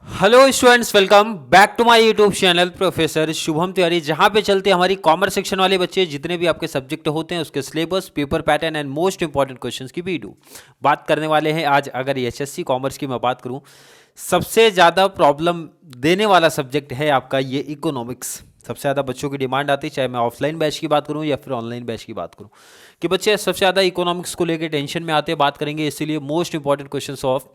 Hello students, welcome back to my YouTube channel professor Shubham Tiwari, जहां पे चलते हमारी कॉमर्स सेक्शन वाले बच्चे जितने भी आपके सब्जेक्ट होते हैं उसके syllabus, paper pattern and most important questions की वीडियो बात करने वाले हैं। आज अगर एचएससी कॉमर्स की मैं बात करूं, सबसे ज़्यादा प्रॉब्लम देने वाला सब्जेक्ट है आपका ये इकोनॉमिक्स। सबसे ज़्यादा बच्चों की डिमांड आती है, चाहे मैं ऑफलाइन बैच की बात करूं या फिर ऑनलाइन बैच की बात करूं, कि बच्चे सबसे ज़्यादा इकोनॉमिक्स को लेकर टेंशन में आते हैं। बात करेंगे इसीलिए most important questions of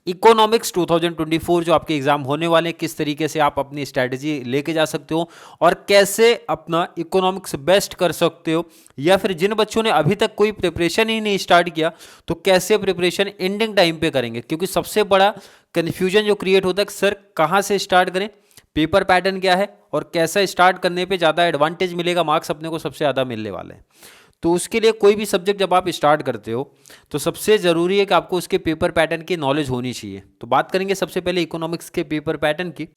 economics 2024 जो आपके एग्जाम होने वाले हैं, किस तरीके से आप अपनी स्ट्रैटेजी लेके जा सकते हो और कैसे अपना इकोनॉमिक्स बेस्ट कर सकते हो, या फिर जिन बच्चों ने अभी तक कोई प्रिपरेशन ही नहीं स्टार्ट किया तो कैसे प्रिपरेशन एंडिंग टाइम पे करेंगे। क्योंकि सबसे बड़ा कन्फ्यूजन जो क्रिएट होता है कि सर कहाँ से स्टार्ट करें, पेपर पैटर्न क्या है और कैसा स्टार्ट करने पे ज़्यादा एडवांटेज मिलेगा, मार्क्स अपने को सबसे ज़्यादा मिलने वाले हैं। तो उसके लिए कोई भी सब्जेक्ट जब आप स्टार्ट करते हो तो सबसे ज़रूरी है कि आपको उसके पेपर पैटर्न की नॉलेज होनी चाहिए। तो बात करेंगे सबसे पहले इकोनॉमिक्स के पेपर पैटर्न की।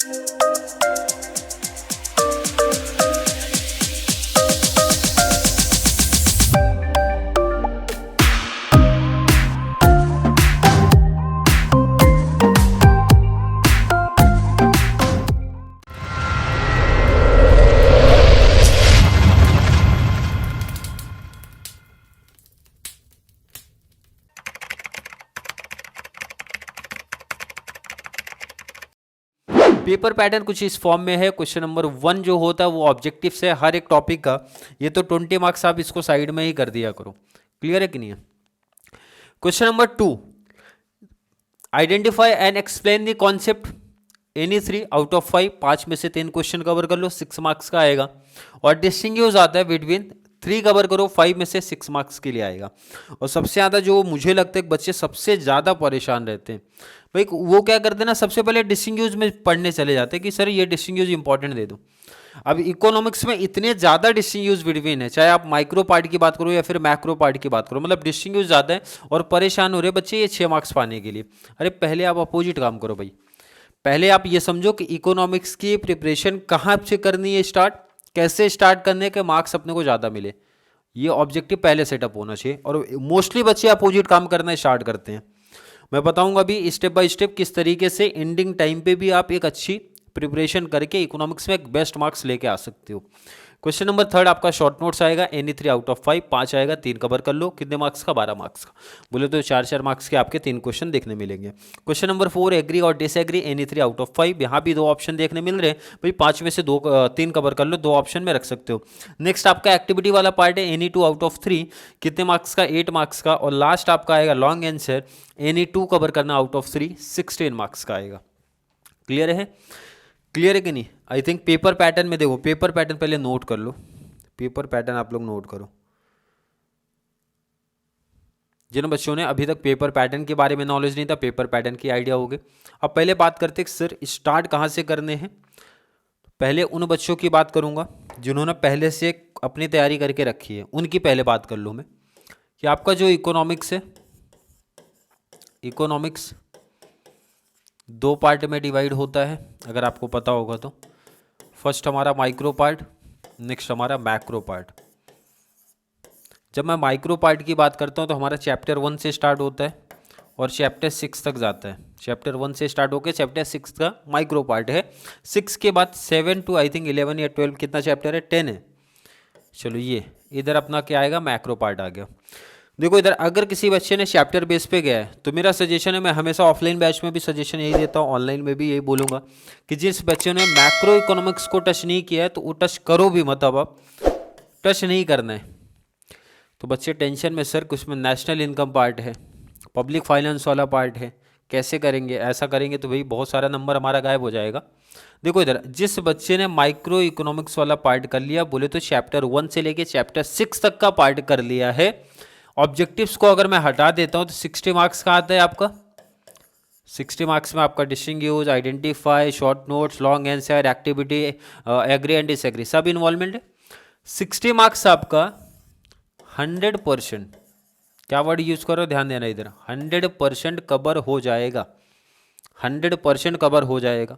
पेपर पैटर्न कुछ इस फॉर्म में है। क्वेश्चन नंबर 1 जो होता है वो ऑब्जेक्टिव से हर एक टॉपिक का, ये तो 20 मार्क्स, आप इसको साइड में ही कर दिया करो। क्लियर है कि नहीं है। Question number 2, identify and explain the concept. Any 3 out of 5, 5 में से 3 क्वेश्चन कवर कर लो, 6 मार्क्स का आएगा। और डिस्टिंग्विश आता है बिटवीन 3 कवर करो, 5 में से 6 मार्क्स के लिए आएगा। और सबसे ज़्यादा जो मुझे लगता है बच्चे सबसे ज़्यादा परेशान रहते हैं भाई, वो क्या करते हैं ना, सबसे पहले डिस्टिंग्विश में पढ़ने चले जाते हैं कि सर ये डिस्टिंग्विश इंपॉर्टेंट दे दो। अब इकोनॉमिक्स में इतने ज़्यादा डिस्टिंग्विश बिटवीन है, चाहे आप माइक्रो पार्ट की बात करो या फिर मैक्रो पार्ट की बात करो, मतलब डिस्टिंग्विश ज़्यादा है और परेशान हो रहे बच्चे ये 6 मार्क्स पाने के लिए। अरे पहले आप अपोजिट काम करो भाई, पहले आप ये समझो कि इकोनॉमिक्स की प्रिपरेशन कहाँ से करनी है स्टार्ट, कैसे स्टार्ट करने के मार्क्स अपने को ज़्यादा मिले, ये ऑब्जेक्टिव पहले सेटअप होना चाहिए। और मोस्टली बच्चे अपोजिट काम करना स्टार्ट करते हैं। मैं बताऊंगा अभी स्टेप बाय स्टेप किस तरीके से एंडिंग टाइम पे भी आप एक अच्छी प्रिपरेशन करके इकोनॉमिक्स में एक बेस्ट मार्क्स लेके आ सकते हो। क्वेश्चन नंबर 3 आपका शॉर्ट नोट्स आएगा, एनी 3 आउट ऑफ 5, 5 आएगा, 3 कवर कर लो। कितने मार्क्स का? 12 मार्क्स का। बोले तो 4-4 मार्क्स के आपके 3 क्वेश्चन देखने मिलेंगे। क्वेश्चन नंबर 4, एग्री और डिसएग्री, एनी 3 आउट ऑफ 5, यहाँ भी 2 ऑप्शन देखने मिल रहे हैं भाई, 5 में से 3 कवर कर लो, 2 ऑप्शन में रख सकते हो। नेक्स्ट आपका एक्टिविटी वाला पार्ट है, एनी 2 आउट ऑफ 3, कितने मार्क्स का? 8 मार्क्स का। और लास्ट आपका आएगा लॉन्ग आंसर, एनी 2 कवर करना आउट ऑफ 3, 16 मार्क्स का आएगा। क्लियर है? क्लियर है कि नहीं? आई थिंक पेपर पैटर्न में देखो, पेपर पैटर्न पहले नोट कर लो, पेपर पैटर्न आप लोग नोट करो। जिन बच्चों ने अभी तक पेपर पैटर्न के बारे में नॉलेज नहीं था, पेपर पैटर्न की आइडिया हो गए। अब पहले बात करते हैं सर स्टार्ट कहाँ से करने हैं। पहले उन बच्चों की बात करूंगा जिन्होंने पहले से अपनी तैयारी करके रखी है, उनकी पहले बात कर लूँ मैं कि आपका जो इकोनॉमिक्स है, इकोनॉमिक्स 2 पार्ट में डिवाइड होता है, अगर आपको पता होगा तो। फर्स्ट हमारा माइक्रो पार्ट, नेक्स्ट हमारा मैक्रो पार्ट। जब मैं माइक्रो पार्ट की बात करता हूँ तो हमारा चैप्टर 1 से स्टार्ट होता है और चैप्टर 6 तक जाता है। चैप्टर 1 से स्टार्ट होकर चैप्टर 6 का माइक्रो पार्ट है। 6 के बाद 7 टू आई थिंक 11 या 12 कितना चैप्टर है? 10 है। चलो ये इधर अपना क्या आएगा? मैक्रो पार्ट आ गया। देखो इधर अगर किसी बच्चे ने चैप्टर बेस पे गया है तो मेरा सजेशन है, मैं हमेशा ऑफलाइन बैच में भी सजेशन यही देता हूँ, ऑनलाइन में भी यही बोलूँगा कि जिस बच्चे ने मैक्रो इकोनॉमिक्स को टच नहीं किया है तो वो टच करो भी मत, अब टच नहीं करना है। तो बच्चे टेंशन में, सर कुछ में नेशनल इनकम पार्ट है, पब्लिक फाइनेंस वाला पार्ट है, कैसे करेंगे? ऐसा करेंगे तो भाई बहुत सारा नंबर हमारा गायब हो जाएगा। देखो इधर जिस बच्चे ने माइक्रो इकोनॉमिक्स वाला पार्ट कर लिया, बोले तो चैप्टर 1 से लेके चैप्टर 6 तक का पार्ट कर लिया है। ऑब्जेक्टिव्स को अगर मैं हटा देता हूं तो 60 मार्क्स का आता है आपका। 60 मार्क्स में आपका distinguish, identify, short notes, long answer, activity, agree and disagree, सब इन्वॉल्वमेंट है। 60 मार्क्स आपका 100%, क्या वर्ड यूज करो, ध्यान देना इधर, 100% कवर हो जाएगा, 100% कवर हो जाएगा।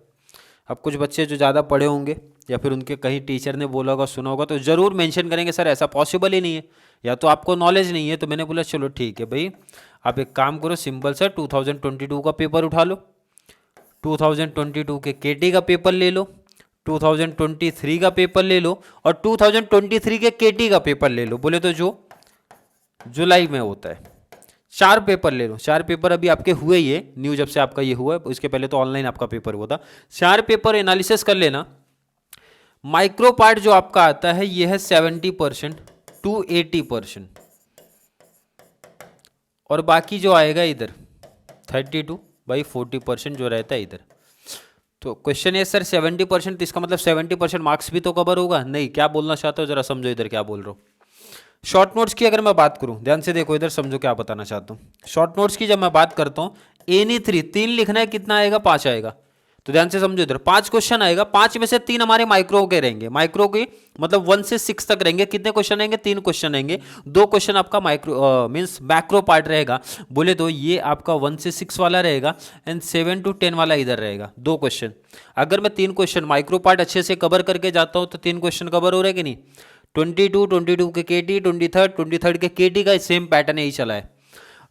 अब कुछ बच्चे जो ज़्यादा पढ़े होंगे या फिर उनके कहीं टीचर ने बोला होगा, सुना होगा, तो ज़रूर मेंशन करेंगे सर ऐसा पॉसिबल ही नहीं है, या तो आपको नॉलेज नहीं है। तो मैंने बोला चलो ठीक है भाई, आप एक काम करो, सिंपल सा 2022 का पेपर उठा लो, 2022 के केटी का पेपर ले लो, 2023 का पेपर ले लो और 2023 के केटी का पेपर ले लो, बोले तो जो जुलाई में होता है। 4 पेपर ले लो, 4 पेपर अभी आपके हुए ही है, न्यू जब से आपका ये हुआ है, इसके पहले तो ऑनलाइन आपका पेपर हुआ था। 4 पेपर एनालिसिस कर लेना। माइक्रो पार्ट जो आपका आता है ये है 70% टू 80%, और बाकी जो आएगा इधर 32/40% जो रहता है इधर। तो क्वेश्चन है सर 70%, तो इसका मतलब 70% मार्क्स भी तो कवर होगा? नहीं, क्या बोलना चाहते हो जरा समझो इधर क्या बोल रहा हूँ। शॉर्ट नोट्स की अगर मैं बात करूं, ध्यान से देखो इधर, समझो क्या बताना चाहता हूं। शॉर्ट नोट्स की जब मैं बात करता हूं, एनी 3 लिखना है, कितना आएगा? 5 आएगा। तो ध्यान से समझो इधर, 5 क्वेश्चन आएगा, 5 में से 3 हमारे माइक्रो के रहेंगे। माइक्रो के मतलब 1 से 6 तक रहेंगे। कितने क्वेश्चन रहेंगे? 3 क्वेश्चन रहेंगे। 2 क्वेश्चन आपका माइक्रो मीन्स मैक्रो पार्ट रहेगा, बोले तो ये आपका 1 से 6 वाला रहेगा एंड 7 to 10 वाला इधर रहेगा। 2 क्वेश्चन। अगर मैं 3 क्वेश्चन माइक्रो पार्ट अच्छे से कवर करके जाता हूं तो 3 क्वेश्चन कवर हो रहे कि नहीं? 22 के केटी, 23 के केटी का सेम पैटर्न यही चला है।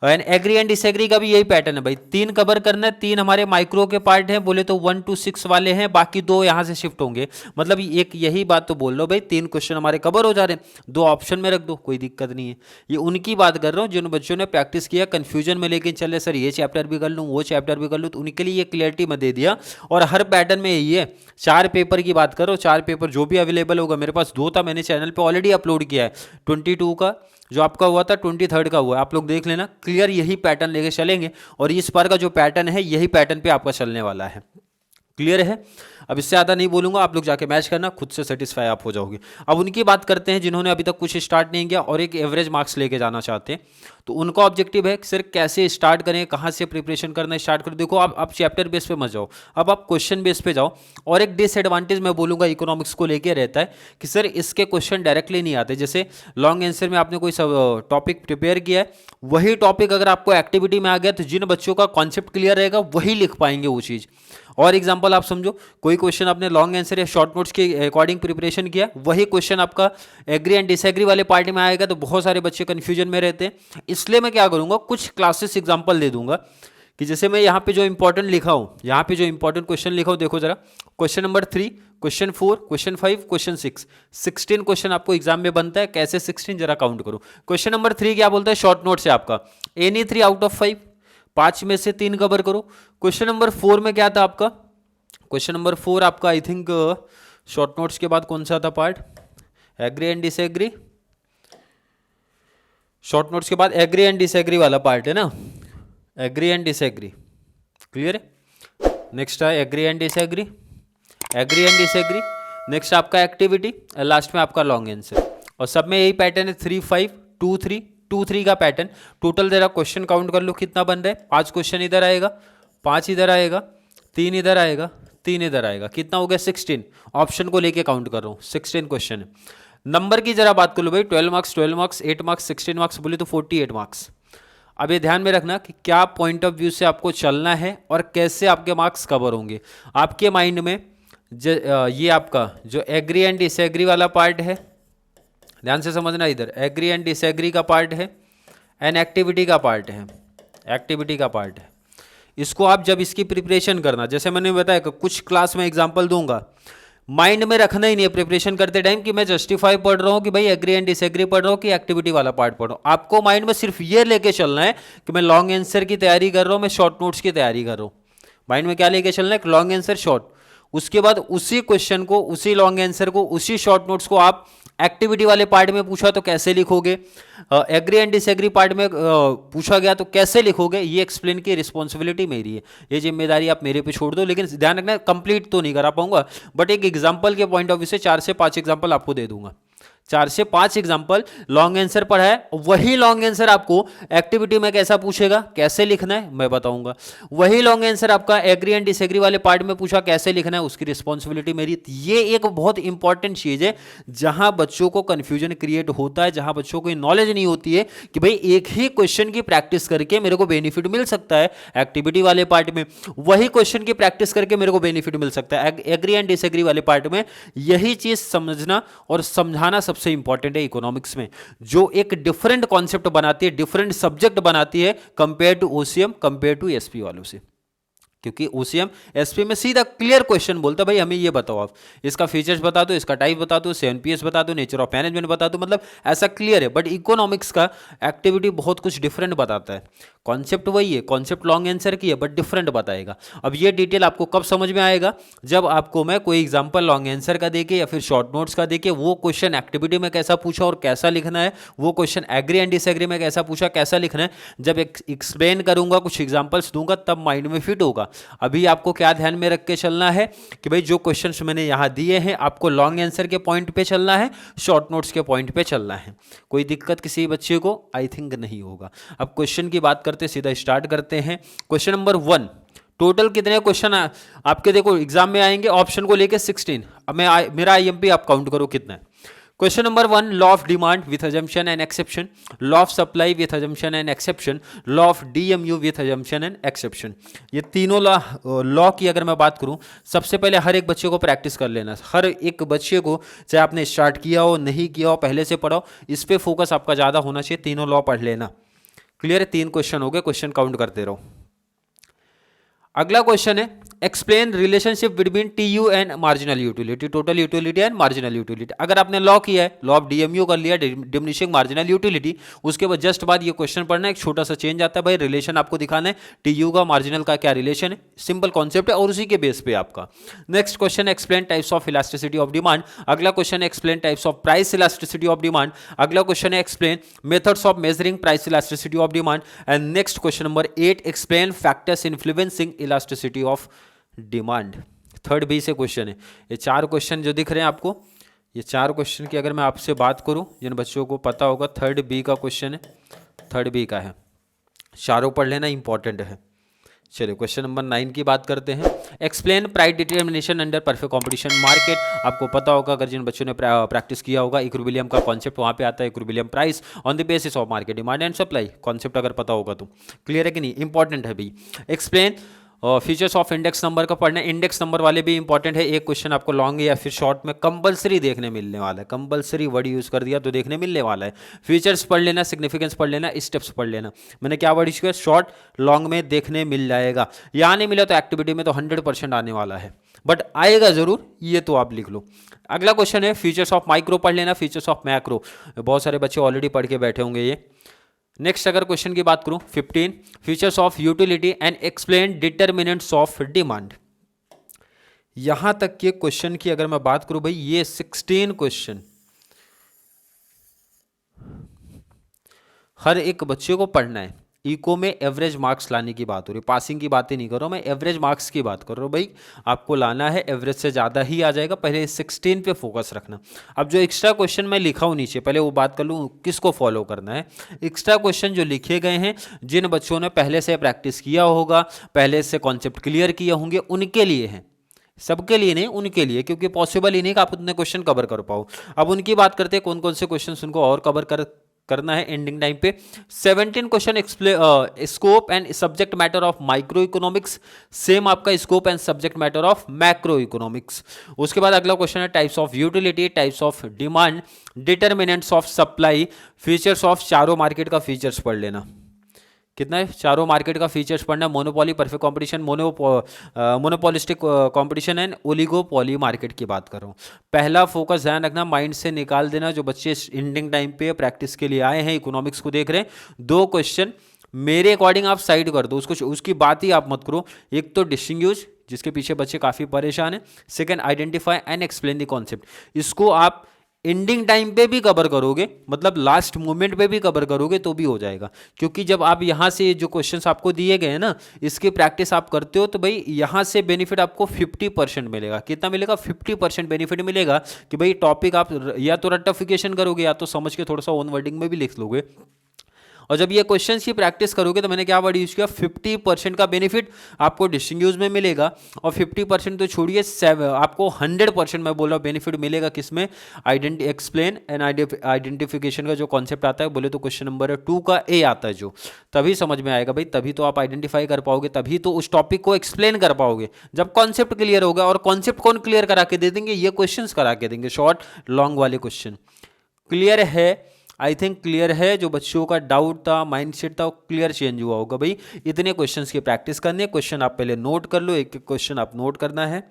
एंड एग्री एंड डिसएग्री का भी यही पैटर्न है भाई। 3 कवर करना है, 3 हमारे माइक्रो के पार्ट हैं, बोले तो 1 to 6 वाले हैं, बाकी 2 यहां से शिफ्ट होंगे। मतलब एक यही बात तो बोल लो भाई, 3 क्वेश्चन हमारे कवर हो जा रहे हैं, 2 ऑप्शन में रख दो, कोई दिक्कत नहीं है। ये उनकी बात कर रहा हूँ जिन बच्चों ने प्रैक्टिस किया, कंफ्यूजन में लेकिन चले सर ये चैप्टर भी कर लूँ, वो चैप्टर भी कर लूँ, तो उनके लिए ये क्लियरिटी मैं दे दिया। और हर पैटर्न में यही है। 4 पेपर की बात करो, 4 पेपर जो भी अवेलेबल होगा, मेरे पास 2 था, मैंने चैनल पर ऑलरेडी अपलोड किया है। 22 का जो आपका हुआ था, 23 का हुआ है, आप लोग देख लेना। क्लियर यही पैटर्न लेके चलेंगे और इस बार का जो पैटर्न है यही पैटर्न पे आपका चलने वाला है। क्लियर है? अब इससे ज़्यादा नहीं बोलूंगा, आप लोग जाके मैच करना, खुद से सेटिस्फाई आप हो जाओगे। अब उनकी बात करते हैं जिन्होंने अभी तक कुछ स्टार्ट नहीं किया और एक एवरेज मार्क्स लेके जाना चाहते हैं। तो उनका ऑब्जेक्टिव है सर कैसे स्टार्ट करें, कहाँ से प्रिपरेशन करना स्टार्ट करें। देखो आप चैप्टर बेस पे मत जाओ, अब आप क्वेश्चन बेस पे जाओ। और एक डिसएडवांटेज मैं बोलूँगा इकोनॉमिक्स को लेके रहता है कि सर इसके क्वेश्चन डायरेक्टली नहीं आते। जैसे लॉन्ग आंसर में आपने कोई टॉपिक प्रिपेयर किया है, वही टॉपिक अगर आपको एक्टिविटी में आ गया तो जिन बच्चों का कॉन्सेप्ट क्लियर रहेगा वही लिख पाएंगे वो चीज़। और एग्जांपल आप समझो, कोई क्वेश्चन आपने लॉन्ग आंसर या शॉर्ट नोट्स के अकॉर्डिंग प्रिपरेशन किया, वही क्वेश्चन आपका एग्री एंड डिसएग्री वाले पार्ट में आएगा, तो बहुत सारे बच्चे कंफ्यूजन में रहते हैं। इसलिए मैं क्या करूंगा, कुछ क्लासेस एग्जांपल दे दूंगा कि जैसे मैं यहाँ पे जो इंपॉर्टेंट लिखा हूँ, यहाँ पे जो इंपॉर्टेंट क्वेश्चन लिखा हूँ, देखो जरा, question number 3, question 4, question 5, question 6, 16 question आपको एग्जाम में बनता है। कैसे 16 जरा काउंट करो। क्वेश्चन नंबर 3 क्या बोलता है, शॉर्ट नोट से आपका एनी 3 आउट ऑफ 5, 5 में से 3 कवर करो। क्वेश्चन नंबर 4 में क्या था आपका, क्वेश्चन नंबर 4 आपका आई थिंक शॉर्ट नोट्स के बाद कौन सा था part, agree and disagree. Short notes के बाद एग्री एंड डिसएग्री वाला पार्ट है ना, एग्री एंड डिसएग्री। क्लियर है? नेक्स्ट है agree and disagree, agree and disagree. Next आपका एक्टिविटी, लास्ट में आपका लॉन्ग आंसर। और सब में यही पैटर्न है, 3 5 2 3 2 3 का पैटर्न। टोटल जरा क्वेश्चन काउंट कर लो कितना बन रहा है। 5 क्वेश्चन इधर आएगा, 5 इधर आएगा, 3 इधर आएगा, 3 इधर आएगा, कितना हो गया 16। ऑप्शन को लेके काउंट कर रहा हूँ, 16 क्वेश्चन है। नंबर की जरा बात कर लो भाई, 12 मार्क्स 12 मार्क्स 8 मार्क्स 16 मार्क्स बोले तो 48 मार्क्स। अब ये ध्यान में रखना कि क्या पॉइंट ऑफ व्यू से आपको चलना है और कैसे आपके मार्क्स कवर होंगे। आपके माइंड में ये आपका जो एग्री एंड डिसएग्री वाला पार्ट है, ध्यान से समझना, इधर एग्री एंड डिसएग्री का पार्ट है एंड एक्टिविटी का पार्ट है, एक्टिविटी का पार्ट है। इसको आप जब इसकी प्रिपरेशन करना, जैसे मैंने बताया कि कुछ क्लास में एग्जांपल दूंगा, माइंड में रखना ही नहीं है प्रिपरेशन करते टाइम कि मैं जस्टिफाई पढ़ रहा हूँ, कि भाई एग्री एंड डिसएग्री पढ़ रहा हूँ, कि एक्टिविटी वाला पार्ट पढ़ रहा हूँ। आपको माइंड में सिर्फ ये लेके चलना है कि मैं लॉन्ग आंसर की तैयारी कर रहा हूँ, मैं शॉर्ट नोट्स की तैयारी कर रहा हूँ। माइंड में क्या लेके चलना है, लॉन्ग आंसर शॉर्ट, उसके बाद उसी क्वेश्चन को, उसी लॉन्ग आंसर को, उसी शॉर्ट नोट्स को आप एक्टिविटी वाले पार्ट में पूछा तो कैसे लिखोगे, एग्री एंड डिसएग्री पार्ट में पूछा गया तो कैसे लिखोगे, ये एक्सप्लेन की रिस्पॉन्सिबिलिटी मेरी है, ये जिम्मेदारी आप मेरे पे छोड़ दो। लेकिन ध्यान रखना, कंप्लीट तो नहीं करा पाऊंगा, बट एक एग्जांपल के पॉइंट ऑफ व्यू से 4 से 5 एग्जांपल आपको दे दूंगा। 4 से 5 एग्जांपल लॉन्ग आंसर पढ़ा है, वही लॉन्ग आंसर आपको एक्टिविटी में कैसा पूछेगा, कैसे लिखना है मैं बताऊंगा। वही लॉन्ग आंसर आपका एग्री एंड डिसएग्री वाले पार्ट में पूछा, कैसे लिखना है, उसकी रिस्पॉन्सिबिलिटी मेरी। ये एक बहुत इंपॉर्टेंट चीज है जहां बच्चों को कंफ्यूजन क्रिएट होता है, जहां बच्चों को नॉलेज नहीं होती है कि भाई एक ही क्वेश्चन की प्रैक्टिस करके मेरे को बेनिफिट मिल सकता है एक्टिविटी वाले पार्ट में, वही क्वेश्चन की प्रैक्टिस करके मेरे को बेनिफिट मिल सकता है एग्री एंड डिसएग्री वाले पार्ट में। यही चीज समझना और समझाना सबसे इंपॉर्टेंट है इकोनॉमिक्स में, जो एक डिफरेंट कॉन्सेप्ट बनाती है, डिफरेंट सब्जेक्ट बनाती है compare to OCM, compare to SP वालों से। क्योंकि ओसीएम एसपी में सीधा क्लियर क्वेश्चन बोलता है भाई हमें ये बताओ, आप इसका फीचर्स बता दो, इसका टाइप बता दो, सीएनपीएस बता दो, नेचर ऑफ मैनेजमेंट बता दो, मतलब ऐसा क्लियर है। बट इकोनॉमिक्स का एक्टिविटी बहुत कुछ डिफरेंट बताता है, कॉन्सेप्ट वही है, कॉन्सेप्ट लॉन्ग आंसर की है बट डिफरेंट बताएगा। अब ये डिटेल आपको कब समझ में आएगा, जब आपको मैं कोई एग्जांपल लॉन्ग आंसर का देके या फिर शॉर्ट नोट्स का देके वो क्वेश्चन एक्टिविटी में कैसा पूछा और कैसा लिखना है, वो क्वेश्चन एग्री एंड डिसएग्री में कैसा पूछा कैसा लिखना है, जब एक्सप्लेन करूंगा, कुछ एग्जांपल्स दूंगा, तब माइंड में फिट होगा। अभी आपको क्या ध्यान में रख के चलना है कि भाई जो क्वेश्चंस मैंने यहां दिए हैं आपको लॉन्ग आंसर के पॉइंट पे चलना है, शॉर्ट नोट्स के पॉइंट पे चलना है। कोई दिक्कत किसी बच्चे को आई थिंक नहीं होगा। अब क्वेश्चन की बात करते सीधा स्टार्ट करते हैं। क्वेश्चन नंबर 1, टोटल कितने क्वेश्चन आपके देखो एग्जाम में आएंगे ऑप्शन को लेके 16। अब मेरा आईएमपी आप काउंट करो कितना है। Question number 1, law of demand with assumption and exception, law of supply with assumption and exception, law of DMU with assumption and exception. ये तीनों लॉ की अगर मैं बात करूं, सबसे पहले हर एक बच्चे को प्रैक्टिस कर लेना। हर एक बच्चे को, चाहे आपने स्टार्ट किया हो नहीं किया हो, पहले से पढ़ो, इस पे फोकस आपका ज़्यादा होना चाहिए। तीनों लॉ पढ़ लेना। क्लियर है? 3 क्वेश्चन हो गए, क्वेश्चन काउंट करते रहो। अगला क्वेश्चन है explain relationship between TU and marginal utility, total utility and marginal utility. अगर आपने लॉ किया है, लॉ ऑफ डीएमयू कर लिया, डिमिनिशिंग मार्जिनल यूटिलिटी, उसके बाद जस्ट बाद ये क्वेश्चन पढ़ना है। एक छोटा सा चेंज आता है भाई, रिलेशन आपको दिखाना है टीयू का मार्जिनल का क्या रिलेशन है। सिंपल कॉन्सेप्ट है और उसी के बेस पे आपका। Next question explain types of elasticity of demand. अगला question explain types of price elasticity of demand. अगला क्वेश्चन है explain methods of measuring price elasticity of demand. And next question number 8, explain factors influencing elasticity of demand. Third B से question है। ये 4 question जो दिख रहे हैं आपको, ये 4 क्वेश्चन की अगर मैं आपसे बात करूं, जिन बच्चों को पता होगा, थर्ड बी का क्वेश्चन है, थर्ड बी का है। चारों पढ़ लेना, इंपॉर्टेंट है। चलिए क्वेश्चन नंबर 9 की बात करते हैं। Explain price determination under perfect competition market. आपको पता होगा, अगर जिन बच्चों ने प्रैक्टिस किया होगा, इक्विलिब्रियम का कॉन्सेप्ट वहाँ पे आता है, equilibrium price on the basis of market demand and supply. Concept अगर पता होगा तो क्लियर है कि नहीं, इंपॉर्टेंट है भाई। Explain features of index number का पढ़ना है, इंडेक्स नंबर वाले भी इंपॉर्टेंट है। एक क्वेश्चन आपको लॉन्ग या फिर शॉर्ट में कंपलसरी देखने मिलने वाला है, कंपलसरी वर्ड यूज कर दिया तो देखने मिलने वाला है। फीचर्स पढ़ लेना, सिग्निफिकेंस पढ़ लेना, स्टेप्स पढ़ लेना। मैंने क्या वर्ड यूज किया, शॉर्ट लॉन्ग में देखने मिल जाएगा। यहाँ नहीं मिला तो एक्टिविटी में तो 100% आने वाला है, बट आएगा जरूर, ये तो आप लिख लो। अगला क्वेश्चन है फीचर्स ऑफ माइक्रो पढ़ लेना, फीचर्स ऑफ मैक्रो। बहुत सारे बच्चे ऑलरेडी पढ़ के बैठे होंगे ये। नेक्स्ट अगर क्वेश्चन की बात करूं 15, features of utility and explain determinants of demand. यहां तक के क्वेश्चन की अगर मैं बात करूं भाई, ये 16 क्वेश्चन हर एक बच्चे को पढ़ना है। इको में एवरेज मार्क्स लाने की बात हो रही, पासिंग की बातें नहीं कर रहा हूं मैं, एवरेज मार्क्स की बात कर रहा हूं भाई। आपको लाना है, एवरेज से ज़्यादा ही आ जाएगा। पहले 16 पे फोकस रखना। अब जो एक्स्ट्रा क्वेश्चन मैं लिखा हूं नीचे, पहले वो बात कर लूँ किसको फॉलो करना है। एक्स्ट्रा क्वेश्चन जो लिखे गए हैं, जिन बच्चों ने पहले से प्रैक्टिस किया होगा, पहले से कॉन्सेप्ट क्लियर किए होंगे, उनके लिए है, सबके लिए नहीं, उनके लिए, क्योंकि पॉसिबल ही नहीं कि आप उतने क्वेश्चन कवर कर पाओ। अब उनकी बात करते हैं, कौन कौन से क्वेश्चन उनको और कवर करना है एंडिंग टाइम पे। 17 question scope and subject matter of micro economics, same आपका scope and subject matter of macro economics. उसके बाद अगला क्वेश्चन है types of utility, types of demand, determinants of supply, features of चारों market का features पढ़ लेना। कितना है, चारों मार्केट का फीचर्स पढ़ना। Monopoly, perfect competition, monopolistic competition and oligopoly market की बात कर रहा हूँ। पहला फोकस ध्यान रखना, माइंड से निकाल देना। जो बच्चे एंडिंग टाइम पे प्रैक्टिस के लिए आए हैं, इकोनॉमिक्स को देख रहे हैं, 2 क्वेश्चन मेरे अकॉर्डिंग आप साइड कर दो, उसकी बात ही आप मत करो। एक तो डिस्टिंग्विश, जिसके पीछे बच्चे काफ़ी परेशान हैं। Second identify and explain the concept. इसको आप एंडिंग टाइम पे भी कवर करोगे, मतलब लास्ट मोमेंट पे भी कवर करोगे तो भी हो जाएगा। क्योंकि जब आप यहाँ से जो क्वेश्चंस आपको दिए गए हैं ना, इसकी प्रैक्टिस आप करते हो तो भाई यहाँ से बेनिफिट आपको 50% मिलेगा। कितना मिलेगा, 50% बेनिफिट मिलेगा कि भाई टॉपिक आप या तो रट्टाफिकेशन करोगे या तो समझ के थोड़ा सा ओन वर्डिंग में भी लिख लोगे। और जब ये क्वेश्चंस की प्रैक्टिस करोगे तो मैंने क्या वर्ड यूज किया, 50% का बेनिफिट आपको डिस्टिंग्विश में मिलेगा। और 50% तो छोड़िए, आपको 100% मैं बोल रहा हूँ बेनिफिट मिलेगा किसमें, एक्सप्लेन एंड आइडेंटिफिकेशन का जो कॉन्सेप्ट आता है, बोले तो क्वेश्चन नंबर 2 का ए आता है, जो तभी समझ में आएगा भाई, तभी तो आप आइडेंटिफाई कर पाओगे, तभी तो उस टॉपिक को एक्सप्लेन कर पाओगे जब कॉन्सेप्ट क्लियर होगा। और कॉन्सेप्ट कौन क्लियर करा के दे देंगे, ये क्वेश्चन करा के देंगे, शॉर्ट लॉन्ग वाले क्वेश्चन। क्लियर है? आई थिंक क्लियर है। जो बच्चों का डाउट था, माइंडसेट था, वो क्लियर चेंज हुआ होगा भाई। इतने क्वेश्चंस की प्रैक्टिस करनी है। क्वेश्चन आप पहले नोट कर लो, एक एक क्वेश्चन आप नोट करना है।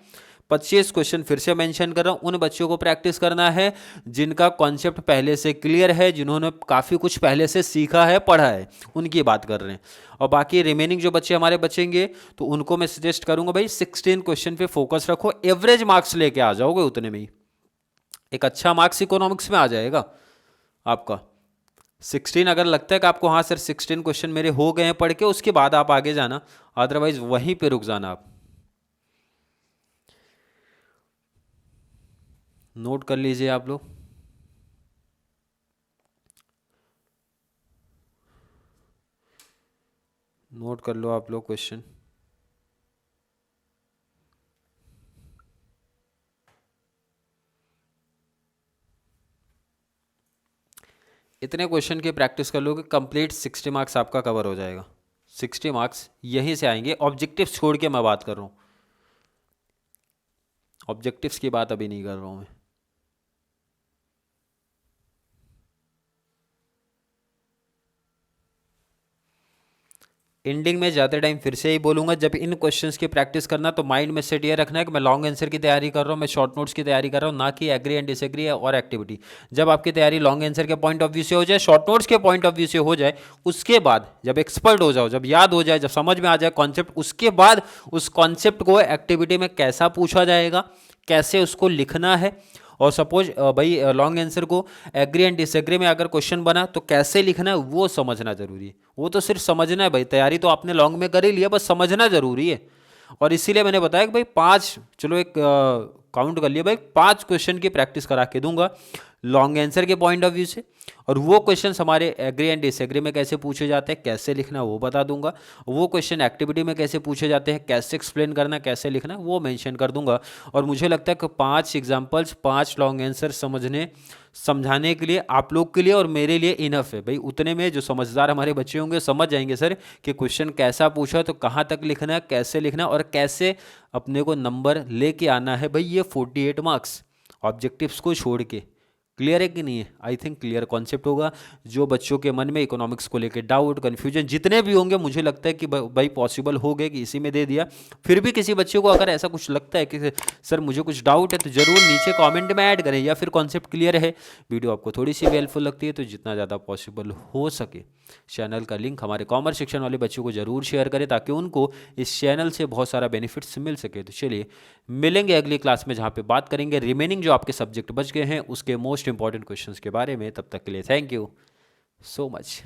25 क्वेश्चन फिर से मेंशन कर रहा हूं। उन बच्चों को प्रैक्टिस करना है जिनका कॉन्सेप्ट पहले से क्लियर है, जिन्होंने काफ़ी कुछ पहले से सीखा है, पढ़ा है, उनकी बात कर रहे हैं। और बाकी रिमेनिंग जो बच्चे हमारे बचेंगे तो उनको मैं सजेस्ट करूंगा भाई 16 क्वेश्चन पे फोकस रखो, एवरेज मार्क्स लेके आ जाओगे उतने में ही। एक अच्छा मार्क्स इकोनॉमिक्स में आ जाएगा आपका। 16 अगर लगता है कि आपको हाँ सर 16 क्वेश्चन मेरे हो गए हैं पढ़ के, उसके बाद आप आगे जाना, अदरवाइज वहीं पे रुक जाना। आप नोट कर लीजिए आप लोग। नोट कर लो आप लोग क्वेश्चन। इतने क्वेश्चन की प्रैक्टिस कर लो कि कंप्लीट 60 मार्क्स आपका कवर हो जाएगा। 60 मार्क्स यहीं से आएंगे। ऑब्जेक्टिव्स छोड़ के मैं बात कर रहा हूँ, ऑब्जेक्टिव्स की बात अभी नहीं कर रहा हूँ मैं। एंडिंग में जाते टाइम फिर से ही बोलूंगा, जब इन क्वेश्चंस की प्रैक्टिस करना तो माइंड में सेट ये रखना है कि मैं लॉन्ग आंसर की तैयारी कर रहा हूँ, मैं शॉर्ट नोट्स की तैयारी कर रहा हूँ, ना कि एग्री एंड डिसएग्री और एक्टिविटी। जब आपकी तैयारी लॉन्ग आंसर के पॉइंट ऑफ व्यू से हो जाए, शॉर्ट नोट्स के पॉइंट ऑफ व्यू से हो जाए, उसके बाद जब एक्सपर्ट हो जाओ, जब याद हो जाए, जब समझ में आ जाए कॉन्सेप्ट, उसके बाद उस कॉन्सेप्ट को एक्टिविटी में कैसा पूछा जाएगा, कैसे उसको लिखना है। और सपोज भाई लॉन्ग आंसर को एग्री एंड डिसएग्री में अगर क्वेश्चन बना तो कैसे लिखना है वो समझना जरूरी है। वो तो सिर्फ समझना है भाई, तैयारी तो आपने लॉन्ग में कर ही लिया, बस समझना जरूरी है। और इसीलिए मैंने बताया कि भाई 5, चलो एक काउंट कर लिया भाई, 5 क्वेश्चन की प्रैक्टिस करा के दूंगा लॉन्ग आंसर के पॉइंट ऑफ व्यू से। और वो क्वेश्चन हमारे एग्री एंड डिसएग्री में कैसे पूछे जाते हैं, कैसे लिखना वो बता दूंगा। वो क्वेश्चन एक्टिविटी में कैसे पूछे जाते हैं, कैसे एक्सप्लेन करना, कैसे लिखना, वो मेंशन कर दूंगा। और मुझे लगता है कि 5 एग्जांपल्स, 5 लॉन्ग आंसर समझाने के लिए आप लोग के लिए और मेरे लिए इनफ है भाई। उतने में जो समझदार हमारे बच्चे होंगे समझ जाएंगे सर कि क्वेश्चन कैसा पूछा, तो कहाँ तक लिखना है, कैसे लिखना, और कैसे अपने को नंबर लेके आना है भाई। ये 48 मार्क्स ऑब्जेक्टिव्स को छोड़ के। क्लियर है कि नहीं है? आई थिंक क्लियर कॉन्सेप्ट होगा। जो बच्चों के मन में इकोनॉमिक्स को लेके डाउट, कन्फ्यूजन जितने भी होंगे, मुझे लगता है कि भाई पॉसिबल हो गए कि इसी में दे दिया। फिर भी किसी बच्चे को अगर ऐसा कुछ लगता है कि सर मुझे कुछ डाउट है, तो जरूर नीचे कमेंट में ऐड करें, या फिर कॉन्सेप्ट क्लियर है, वीडियो आपको थोड़ी सी हेल्पफुल लगती है तो जितना ज़्यादा पॉसिबल हो सके चैनल का लिंक हमारे कॉमर्स सेक्शन वाले बच्चों को जरूर शेयर करें, ताकि उनको इस चैनल से बहुत सारा बेनिफिट्स मिल सके। तो चलिए मिलेंगे अगली क्लास में, जहाँ पे बात करेंगे रिमेनिंग जो आपके सब्जेक्ट बच गए हैं उसके मोस्ट इंपॉर्टेंट क्वेश्चंस के बारे में। तब तक के लिए थैंक यू सो मच।